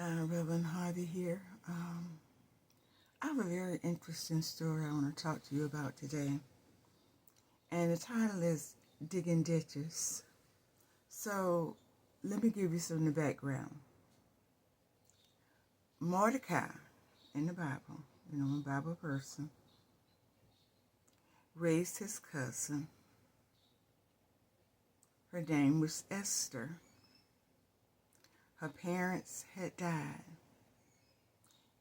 Reverend Harvey here. I have a very interesting story I want to talk to you about today. And the title is Digging Ditches. So let me give you some of the background. Mordecai in the Bible, a Bible person, raised his cousin. Her name was Esther. Her parents had died.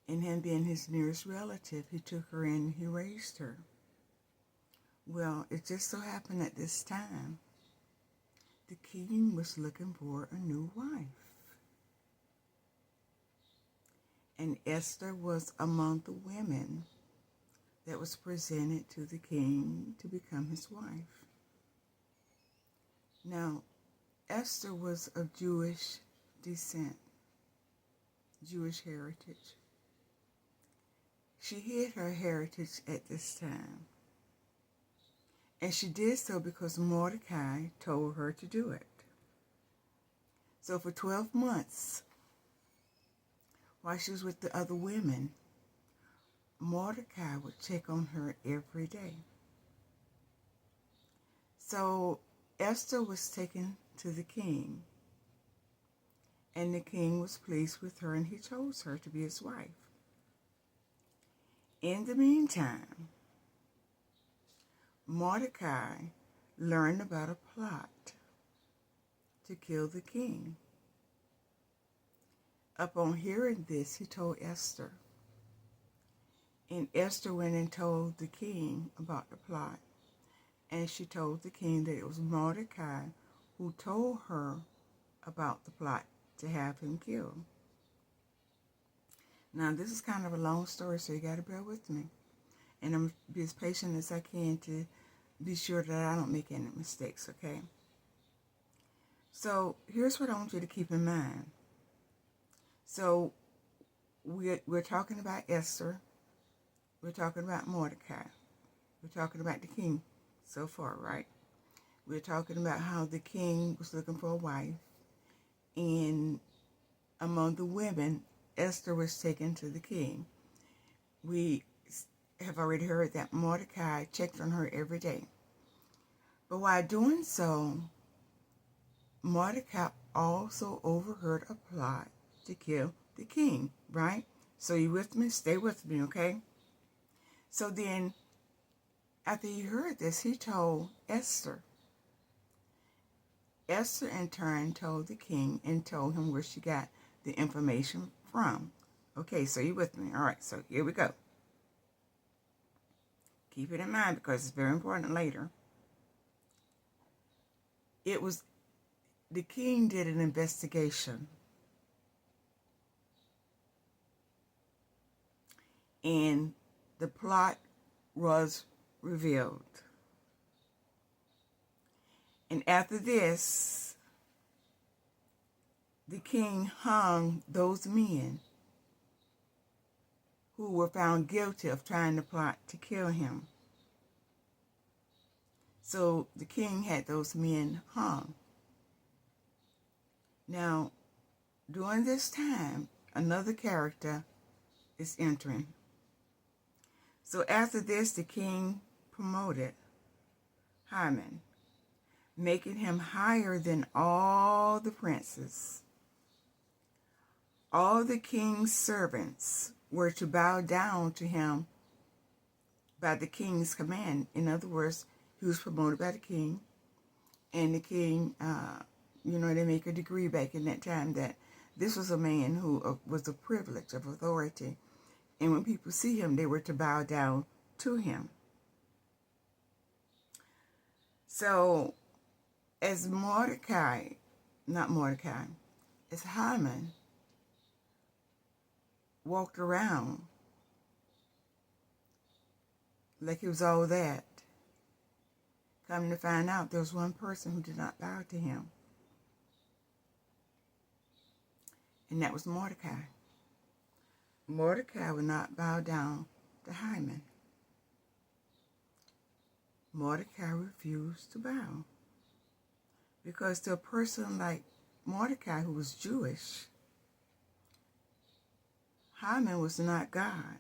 And him being his nearest relative, he took her in and he raised her. Well, it just so happened at this time, the king was looking for a new wife. And Esther was among the women that was presented to the king to become his wife. Now, Esther was of Jewish descent, Jewish heritage. She hid her heritage at this time. And she did so because Mordecai told her to do it. So for 12 months, while she was with the other women, Mordecai would check on her every day. So Esther was taken to the king, and the king was pleased with her, and he chose her to be his wife. In the meantime, Mordecai learned about a plot to kill the king. Upon hearing this, he told Esther. And Esther went and told the king about the plot. And she told the king that it was Mordecai who told her about the plot to have him killed. Now, this is kind of a long story, so you got to bear with me. And I'm going to be as patient as I can to be sure that I don't make any mistakes, okay? So here's what I want you to keep in mind. So we're talking about Esther. We're talking about Mordecai. We're talking about the king so far, right? We're talking about how the king was looking for a wife. And among the women, Esther was taken to the king. We have already heard that Mordecai checked on her every day. But while doing so, Mordecai also overheard a plot to kill the king, right? So you with me? Stay with me, okay? So then, after he heard this, he told Esther. Esther, in turn, told the king and told him where she got the information from. Okay, so you with me? All right, so here we go. Keep it in mind because it's very important later. The king did an investigation. And the plot was revealed. And after this, the king hung those men who were found guilty of trying to plot to kill him. So the king had those men hung. Now, during this time, another character is entering. So after this, the king promoted Haman, making him higher than all the princes. All the king's servants were to bow down to him by the king's command. In other words, he was promoted by the king. And the king, they make a decree back in that time that this was a man who was a privilege of authority. And when people see him, they were to bow down to him. So, as Haman walked around like he was all that, come to find out there was one person who did not bow to him. And that was Mordecai. Mordecai would not bow down to Haman. Mordecai refused to bow. Because to a person like Mordecai, who was Jewish, Haman was not God.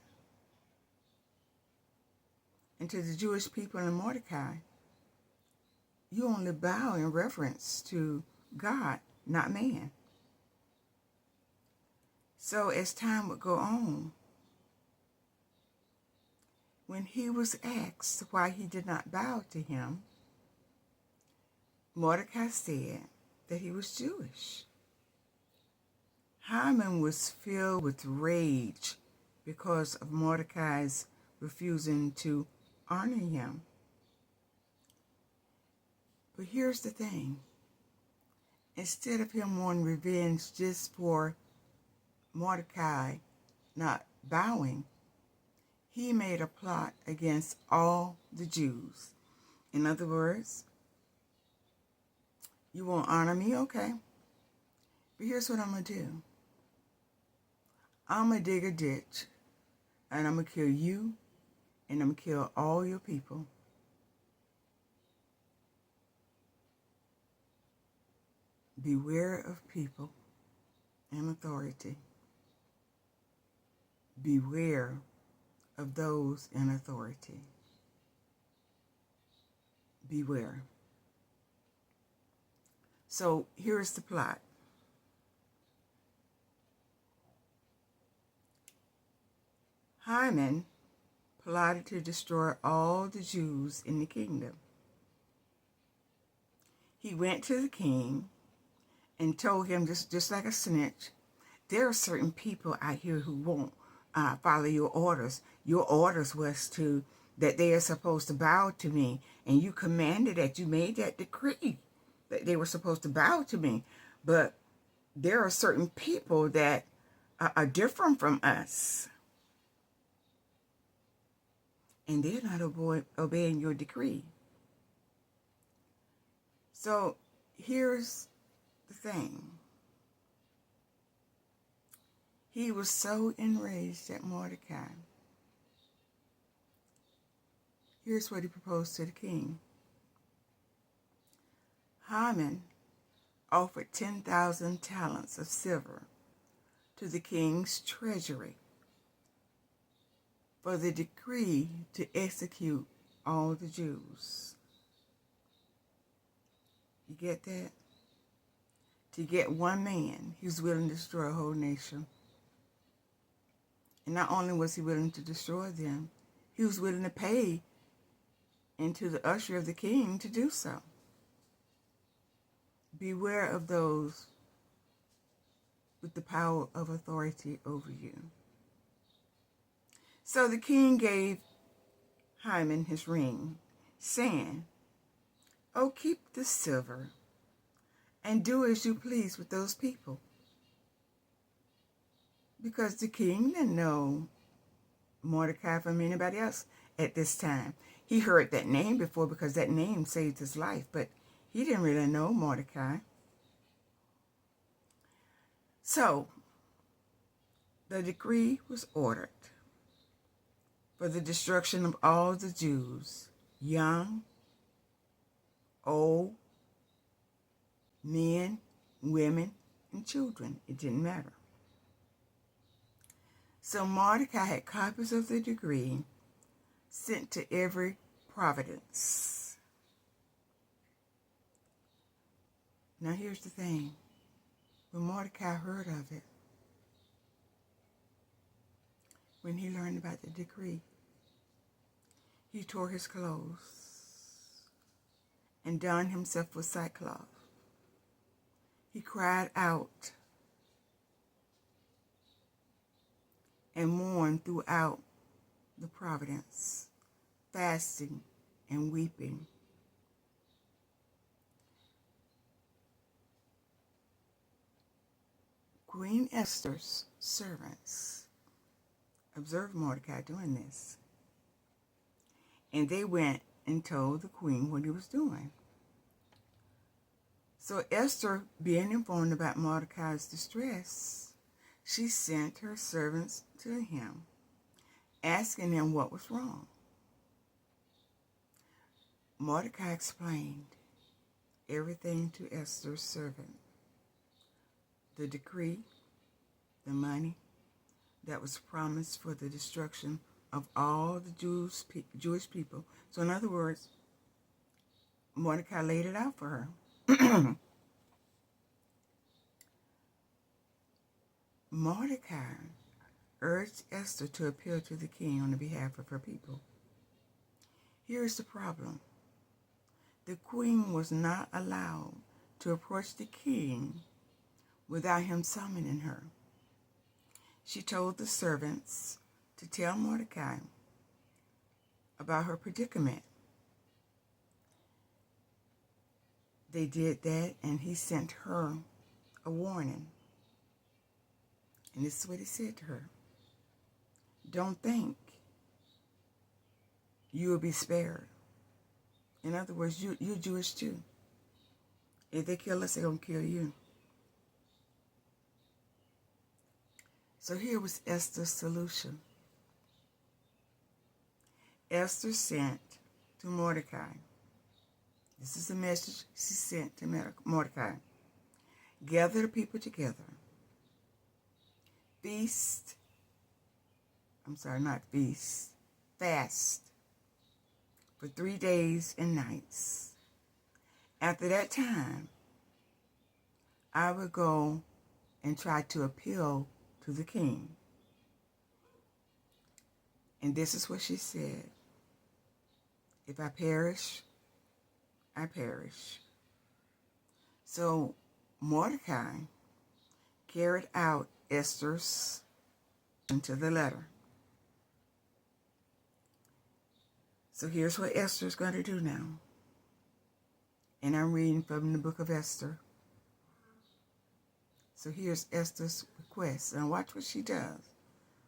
And to the Jewish people in Mordecai, you only bow in reverence to God, not man. So as time would go on, when he was asked why he did not bow to him, Mordecai said that he was Jewish. Haman was filled with rage because of Mordecai's refusing to honor him. But here's the thing. Instead of him wanting revenge just for Mordecai not bowing, he made a plot against all the Jews. In other words, you won't honor me? Okay. But here's what I'm going to do. I'm going to dig a ditch, and I'm going to kill you, and I'm going to kill all your people. Beware of people and authority. Beware of those in authority. Beware. So here's the plot. Haman plotted to destroy all the Jews in the kingdom. He went to the king and told him, just like a snitch, there are certain people out here who won't follow your orders. Your orders was that they are supposed to bow to me, and you commanded that, you made that decree that they were supposed to bow to me. But there are certain people that are different from us, and they're not obeying your decree. So here's the thing. He was so enraged at Mordecai. Here's what he proposed to the king. Haman offered 10,000 talents of silver to the king's treasury for the decree to execute all the Jews. You get that? To get one man, he was willing to destroy a whole nation. And not only was he willing to destroy them, he was willing to pay into the usher of the king to do so. Beware of those with the power of authority over you. So the king gave Haman his ring, saying, "Oh, keep the silver and do as you please with those people." Because the king didn't know Mordecai from anybody else at this time. He heard that name before because that name saved his life, but he didn't really know Mordecai. So the decree was ordered for the destruction of all the Jews, young, old, men, women, and children. It didn't matter. So Mordecai had copies of the decree sent to every province. Now here's the thing. When Mordecai heard of it, when he learned about the decree, he tore his clothes and donned himself with sackcloth. He cried out and mourned throughout the province, fasting and weeping. Queen Esther's servants observed Mordecai doing this, and they went and told the queen what he was doing. So Esther, being informed about Mordecai's distress, she sent her servants to him, asking him what was wrong. Mordecai explained everything to Esther's servant: the decree, the money, that was promised for the destruction of all the Jewish people. So in other words, Mordecai laid it out for her. Mordecai urged Esther to appeal to the king on the behalf of her people. Here's the problem. The queen was not allowed to approach the king without him summoning her. She told the servants to tell Mordecai about her predicament. They did that, and he sent her a warning. And this is what he said to her. Don't think you will be spared. In other words, you're Jewish too. If they kill us, they're going to kill you. So here was Esther's solution. Esther sent to Mordecai. This is the message she sent to Mordecai. Gather the people together. Fast for 3 days and nights. After that time, I will go and try to appeal to the king. And this is what she said. If I perish, I perish. So Mordecai carried out Esther's into the letter. So here's what Esther's going to do now. And I'm reading from the book of Esther. So here's Esther's request. And watch what she does.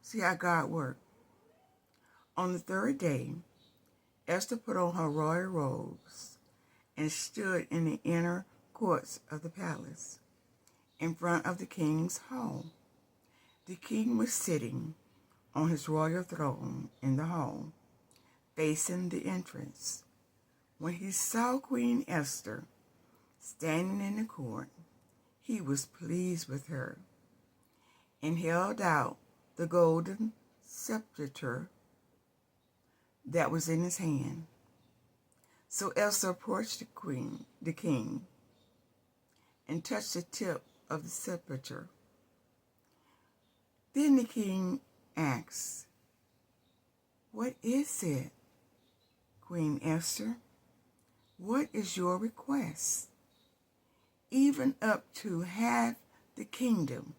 See how God works. On the 3rd day, Esther put on her royal robes and stood in the inner courts of the palace, in front of the king's hall. The king was sitting on his royal throne in the hall, facing the entrance. When he saw Queen Esther standing in the court, he was pleased with her and held out the golden scepter that was in his hand. So Esther approached the king, and touched the tip of the scepter. Then the king asked, "What is it, Queen Esther? What is your request? Even up to half the kingdom.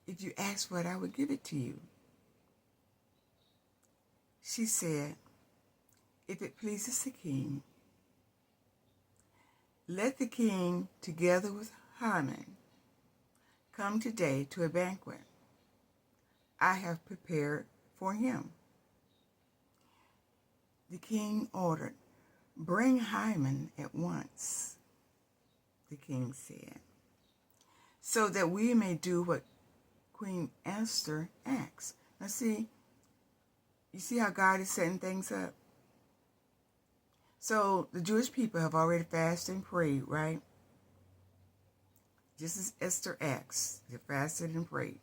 If you ask for it, I will give it to you." She said, "If it pleases the king, let the king, together with Haman, come today to a banquet I have prepared for him." The king ordered, "Bring Haman at once," the king said, "so that we may do what Queen Esther asks." Now you see how God is setting things up? So the Jewish people have already fasted and prayed, right? Just as Esther asked, they fasted and prayed.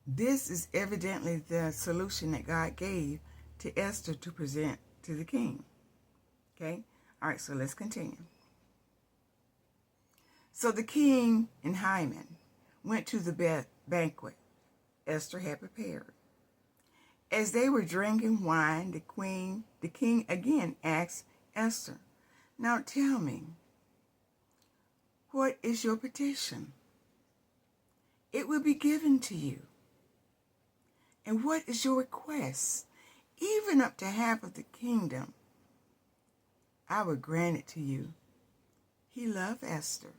This is evidently the solution that God gave to Esther to present to the king. Okay? All right, so let's continue. So the king and Haman went to the banquet Esther had prepared. As they were drinking wine, the king again asked Esther, "Now tell me, what is your petition? It will be given to you. And what is your request? Even up to half of the kingdom, I will grant it to you." He loved Esther,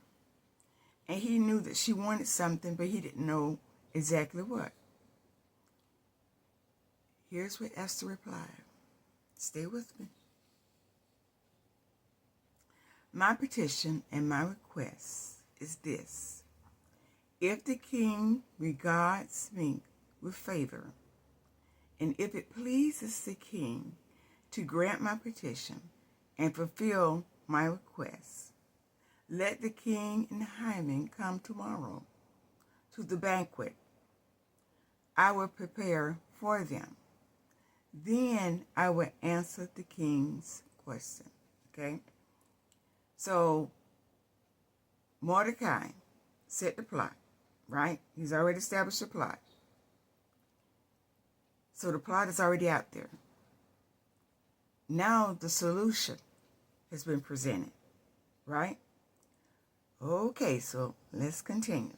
and he knew that she wanted something, but he didn't know exactly what. Here's what Esther replied. Stay with me. "My petition and my request is this. If the king regards me with favor, and if it pleases the king to grant my petition and fulfill my request, let the king and Haman come tomorrow, to the banquet. I will prepare for them. Then I will answer the king's question. Okay? So Mordecai set the plot, right? He's already established the plot. So the plot is already out there. Now the solution has been presented, right? Okay, so let's continue.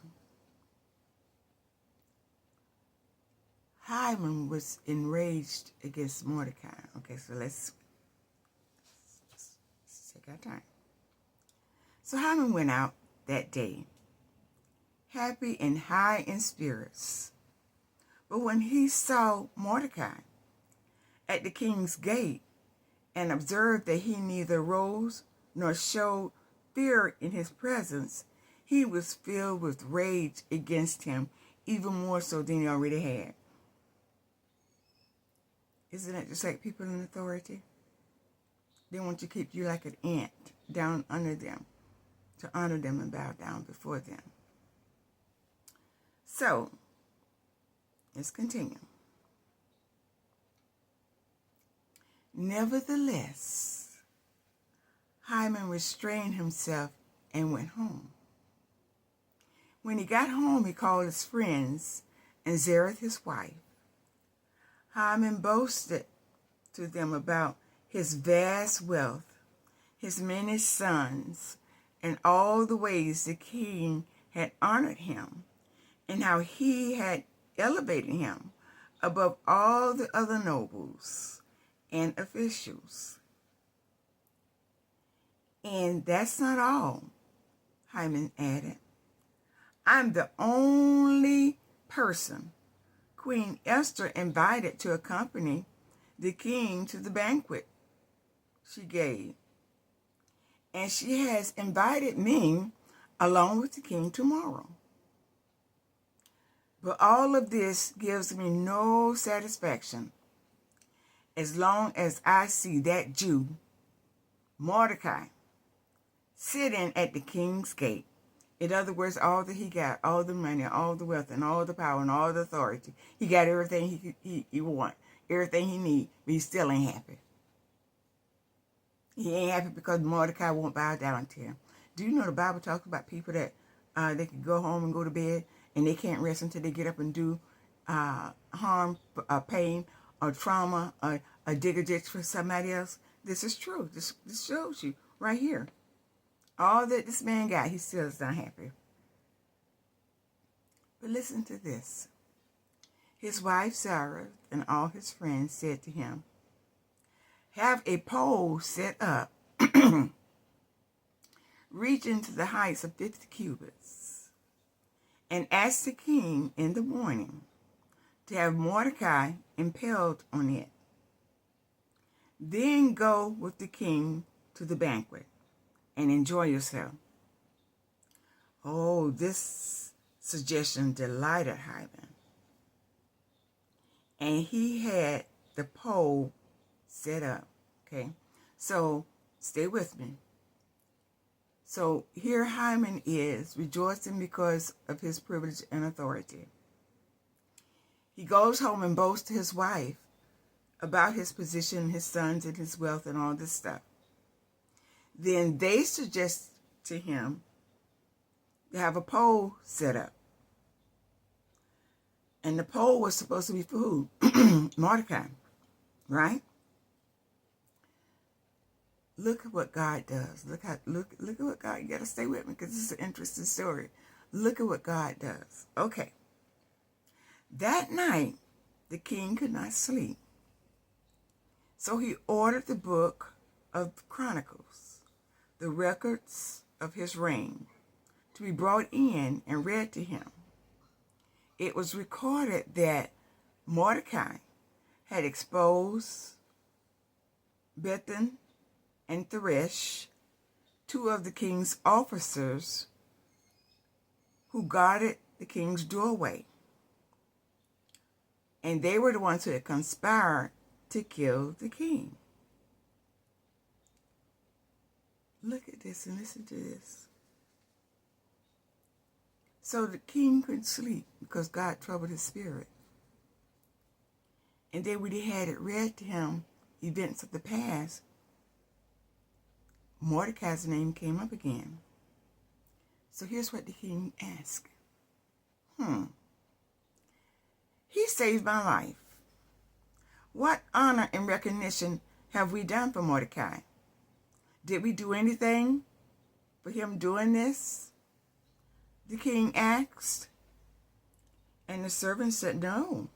Haman was enraged against Mordecai. Okay, so let's take our time. So Haman went out that day, happy and high in spirits. But when he saw Mordecai at the king's gate and observed that he neither rose nor showed fear in his presence, he was filled with rage against him, even more so than he already had. Isn't it just like people in authority? They want to keep you like an ant down under them, to honor them and bow down before them. So, let's continue. Nevertheless, Haman restrained himself and went home. When he got home, he called his friends and Zareth his wife. Haman boasted to them about his vast wealth, his many sons, and all the ways the king had honored him, and how he had elevated him above all the other nobles and officials. And that's not all, Haman added. I'm the only person Queen Esther invited to accompany the king to the banquet she gave. And she has invited me along with the king tomorrow. But all of this gives me no satisfaction as long as I see that Jew, Mordecai, sitting at the king's gate. In other words, all that he got, all the money, all the wealth, and all the power, and all the authority. He got everything he want, everything he need, but he still ain't happy. He ain't happy because Mordecai won't bow down to him. Do you know the Bible talks about people that they can go home and go to bed, and they can't rest until they get up and do harm, pain, or trauma, or dig a ditch for somebody else? This is true. This shows you right here. All that this man got, he still is not happy. But listen to this. His wife Sarah and all his friends said to him, have a pole set up, reaching to the heights of 50 cubits, and ask the king in the morning to have Mordecai impaled on it. Then go with the king to the banquet and enjoy yourself. Oh, this suggestion delighted Haman. And he had the pole set up. Okay, so stay with me. So here Haman is rejoicing because of his privilege and authority. He goes home and boasts to his wife about his position, his sons, and his wealth, and all this stuff. Then they suggest to him to have a pole set up. And the pole was supposed to be for who? Mordecai, right? Look at what God does. Look at what God. You gotta stay with me because this is an interesting story. Look at what God does. Okay. That night, the king could not sleep. So he ordered the book of Chronicles, the records of his reign, to be brought in and read to him. It was recorded that Mordecai had exposed Bethan and Teresh, two of the king's officers who guarded the king's doorway. And they were the ones who had conspired to kill the king. Look at this and listen to this. So the king couldn't sleep because God troubled his spirit. And then when he had it read to him, events of the past, Mordecai's name came up again. So here's what the king asked. He saved my life. What honor and recognition have we done for Mordecai? Did we do anything for him doing this? The king asked. And the servant said, no,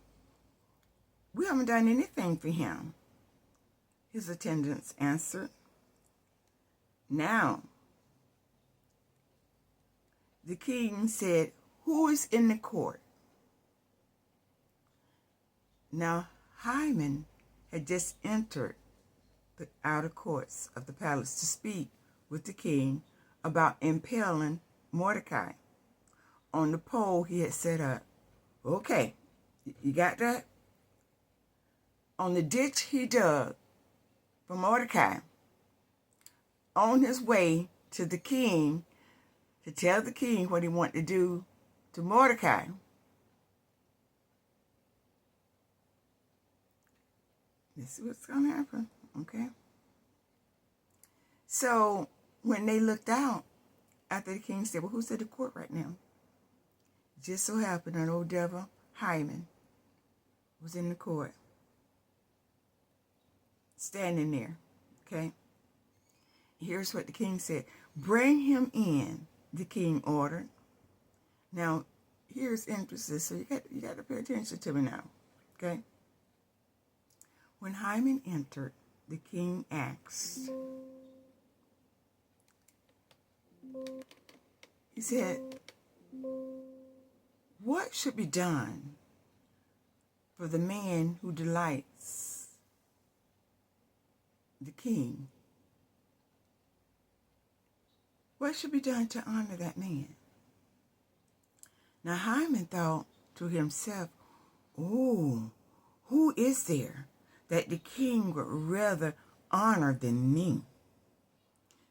we haven't done anything for him. His attendants answered, now, the king said, who is in the court? Now, Haman had just entered the outer courts of the palace to speak with the king about impaling Mordecai on the pole he had set up. Okay, you got that? On the ditch he dug for Mordecai, on his way to the king to tell the king what he wanted to do to Mordecai. This is what's going to happen, okay? So when they looked out, after the king said, well, who's at the court right now? Just so happened that old devil, Haman, was in the court, standing there, okay? Here's what the king said. Bring him in, the king ordered. Now, here's emphasis, so you got to pay attention to me now, okay? When Haman entered, the king asked, he said, what should be done for the man who delights the king? What should be done to honor that man? Now Haman thought to himself, oh, who is there that the king would rather honor than me?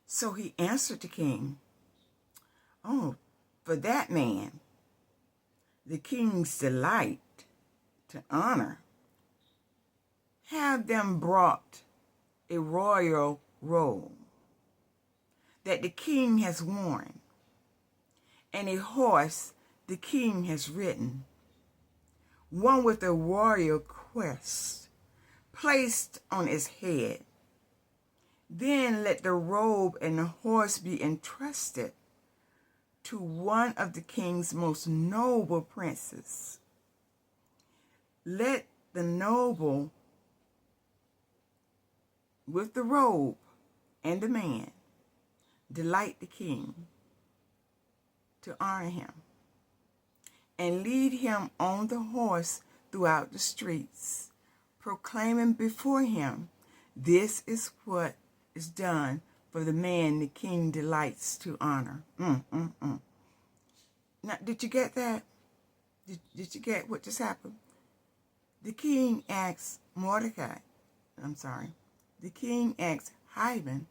So he answered the king, oh, for that man, the king's delight to honor, have them brought a royal robe that the king has worn, and a horse the king has ridden, one with a royal crest placed on its head. Then let the robe and the horse be entrusted to one of the king's most noble princes. Let the noble with the robe and the man delight the king to honor him, and lead him on the horse throughout the streets, proclaiming before him, this is what is done for the man the king delights to honor. Now, did you get that? Did you get what just happened? The king asked the king asked Haman,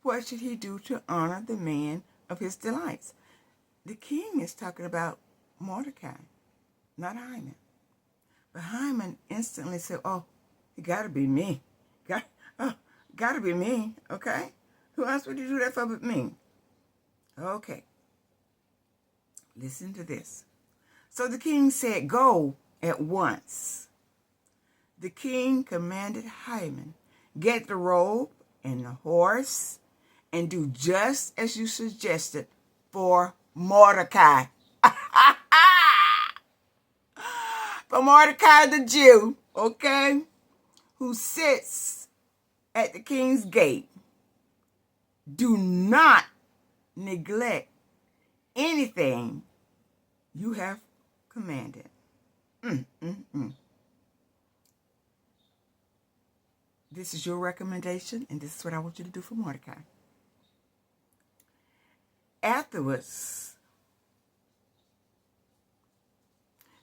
what should he do to honor the man of his delights? The king is talking about Mordecai, not Haman. But Haman instantly said, oh, it got to be me. Got to be me, okay? Who else would you do that for but me? Okay. Listen to this. So the king said, go at once. The king commanded Haman, get the robe and the horse, and do just as you suggested for Mordecai. For Mordecai the Jew, okay, who sits at the king's gate. Do not neglect anything you have commanded. This is your recommendation, and this is what I want you to do for Mordecai. Afterwards,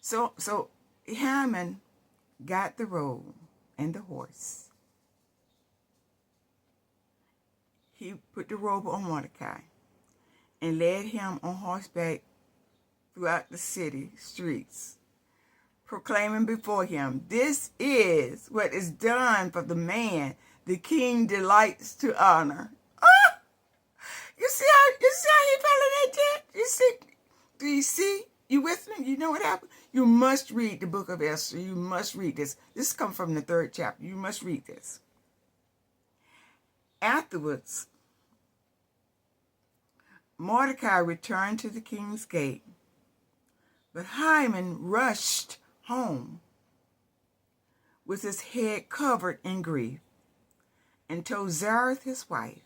so Haman got the robe and the horse. He put the robe on Mordecai and led him on horseback throughout the city streets, proclaiming before him, "This is what is done for the man the king delights to honor." Ah! You see how he fell in that debt? You see? Do you see? You with me? You know what happened? You must read the book of Esther. You must read this. This comes from the 3rd chapter. You must read this. Afterwards, Mordecai returned to the king's gate, but Haman rushed home with his head covered in grief and told Zareth, his wife,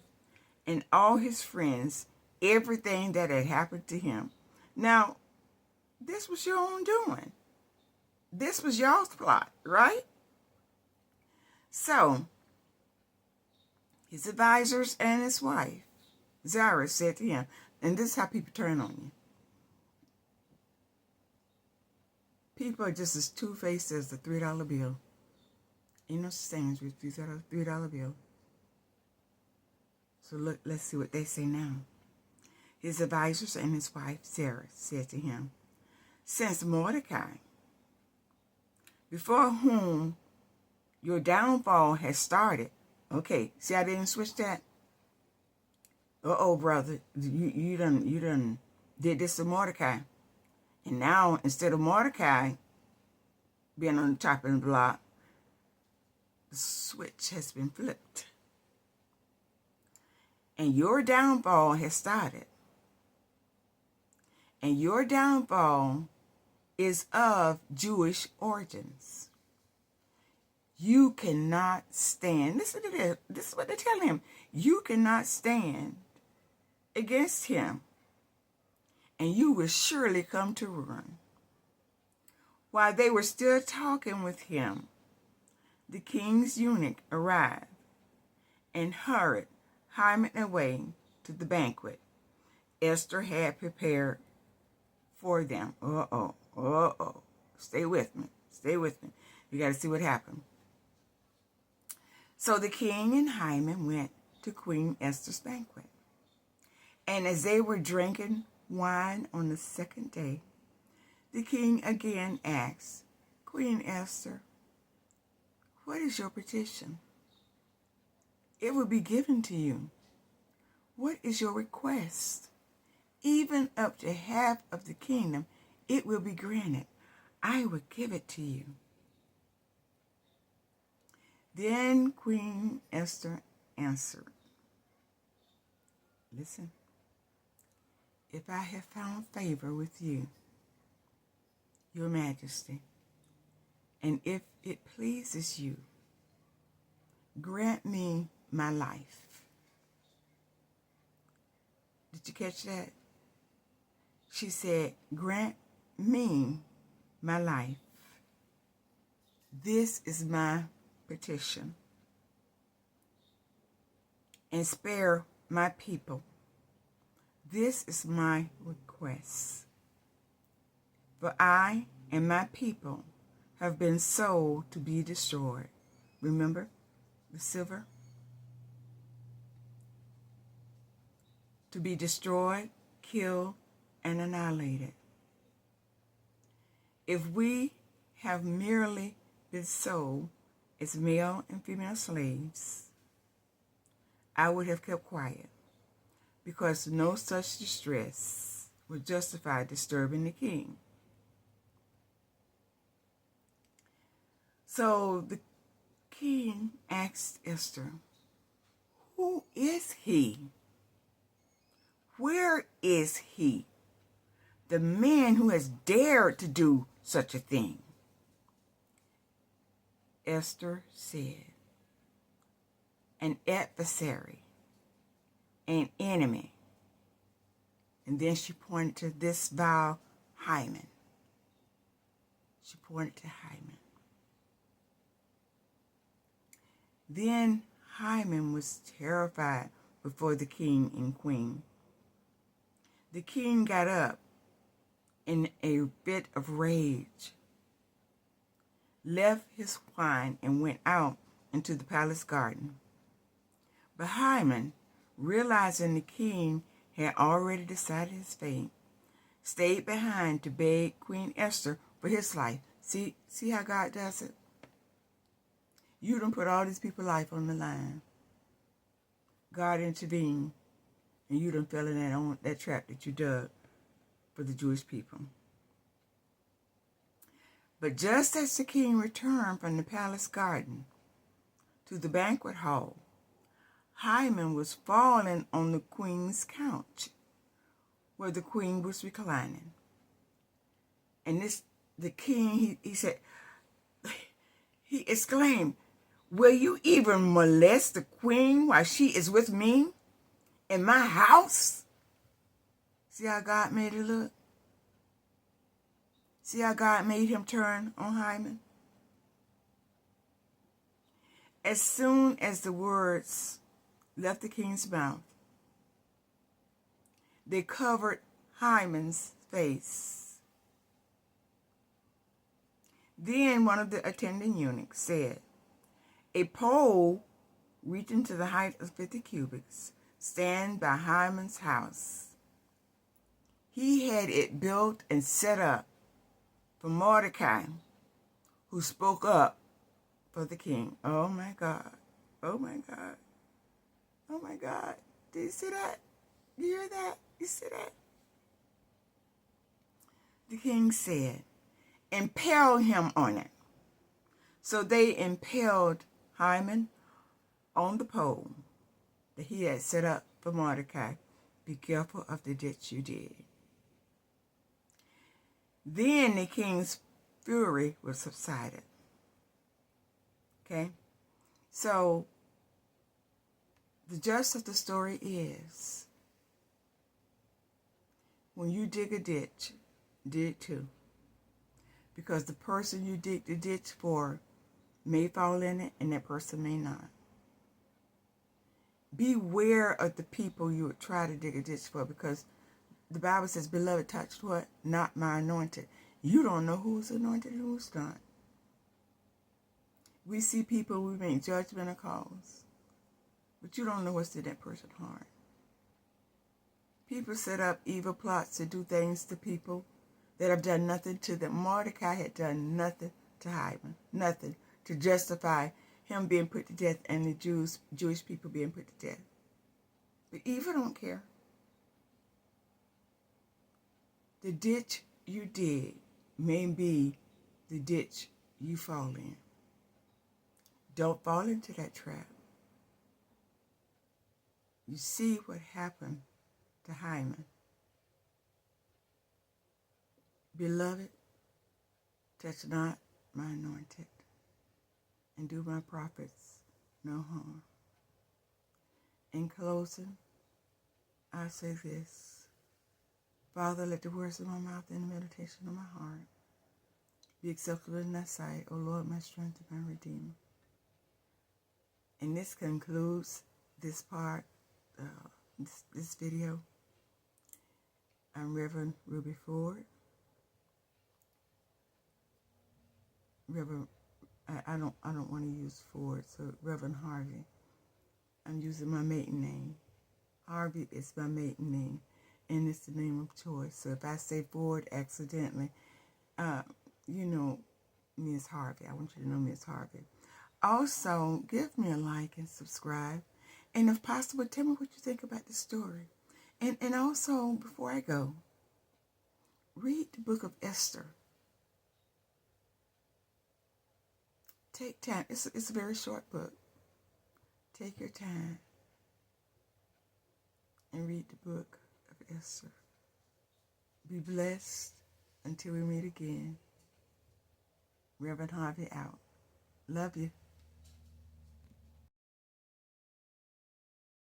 and all his friends everything that had happened to him. Now, this was your own doing. This was y'all's plot, right? So, his advisors and his wife, Zareth, said to him, and this is how people turn on you. People are just as two-faced as the $3 bill. Ain't no such thing as a $3 bill. So look, let's see what they say now. His advisors and his wife, Sarah, said to him, "Since Mordecai, before whom your downfall has started." Okay, see I didn't switch that? Uh-oh, brother, you done did this to Mordecai. And now, instead of Mordecai being on the top of the block, the switch has been flipped. And your downfall has started. And your downfall is of Jewish origins. You cannot stand. Listen to this. This is what they tell him. You cannot stand against him, and you will surely come to ruin. While they were still talking with him, the king's eunuch arrived and hurried Haman away to the banquet Esther had prepared for them. Stay with me. Stay with me. You got to see what happened. So the king and Haman went to Queen Esther's banquet. And as they were drinking wine on the 2nd day, the king again asked, "Queen Esther, what is your petition? It will be given to you. What is your request? Even up to half of the kingdom, it will be granted. I will give it to you." Then Queen Esther answered, "Listen, if I have found favor with you, your majesty, and if it pleases you, grant me my life." Did you catch that? She said, "Grant me my life. This is my petition. And spare my people. This is my request. For I and my people have been sold to be destroyed." Remember the silver? To be destroyed, killed, and annihilated. If we have merely been sold as male and female slaves, I would have kept quiet, because no such distress would justify disturbing the king. So the king asked Esther, "Who is he? Where is he, the man who has dared to do such a thing?" Esther said, "An adversary, an enemy." And then she pointed to this vile Haman. She pointed to Haman. Then Haman was terrified before the king and queen. The king got up in a fit of rage, left his wine, and went out into the palace garden. But Haman, realizing the king had already decided his fate, stayed behind to beg Queen Esther for his life. See how God does it? You done put all these people's life on the line. God intervened, and you done fell in that trap that you dug for the Jewish people. But just as the king returned from the palace garden to the banquet hall, Haman was falling on the queen's couch, where the queen was reclining. And the king, he exclaimed, "Will you even molest the queen while she is with me in my house?" See how God made it look? See how God made him turn on Haman? As soon as the words left the king's mouth, they covered Haman's face. Then one of the attending eunuchs said, "A pole reaching to the height of 50 cubits stands by Haman's house. He had it built and set up for Mordecai, who spoke up for the king." Oh my God. Oh my God. Oh my God. Did you see that? You hear that? You see that? The king said, "Impale him on it." So they impaled Haman on the pole that he had set up for Mordecai. Be careful of the ditch you did. Then the king's fury was subsided. Okay? So the gist of the story is, when you dig a ditch, dig two. Because the person you dig the ditch for may fall in it and that person may not. Beware of the people you would try to dig a ditch for, because the Bible says, "Beloved, touched what? Not my anointed." You don't know who's anointed and who's not. We see people, we make judgmental calls, but you don't know what's in that person's heart. People set up evil plots to do things to people that have done nothing to them. Mordecai had done nothing to Haman, nothing to justify him being put to death and the Jewish people being put to death. But evil don't care. The ditch you dig may be the ditch you fall in. Don't fall into that trap. You see what happened to Haman. Beloved, touch not my anointed, and do my prophets no harm. In closing, I say this: Father, let the words of my mouth and the meditation of my heart be acceptable in thy sight, O Lord, my strength and my redeemer. And this concludes this part, this video. I'm Reverend Ruby Ford. Reverend, I don't want to use Ford, so Reverend Harvey. I'm using my maiden name. Harvey is my maiden name, and it's the name of choice. So if I say Ford accidentally, you know me as Harvey. I want you to know me as Harvey. Also, give me a like and subscribe. And if possible, tell me what you think about the story. And also, before I go, read the book of Esther. Take time. It's a very short book. Take your time and read the book of Esther. Be blessed until we meet again. Reverend Harvey out. Love you.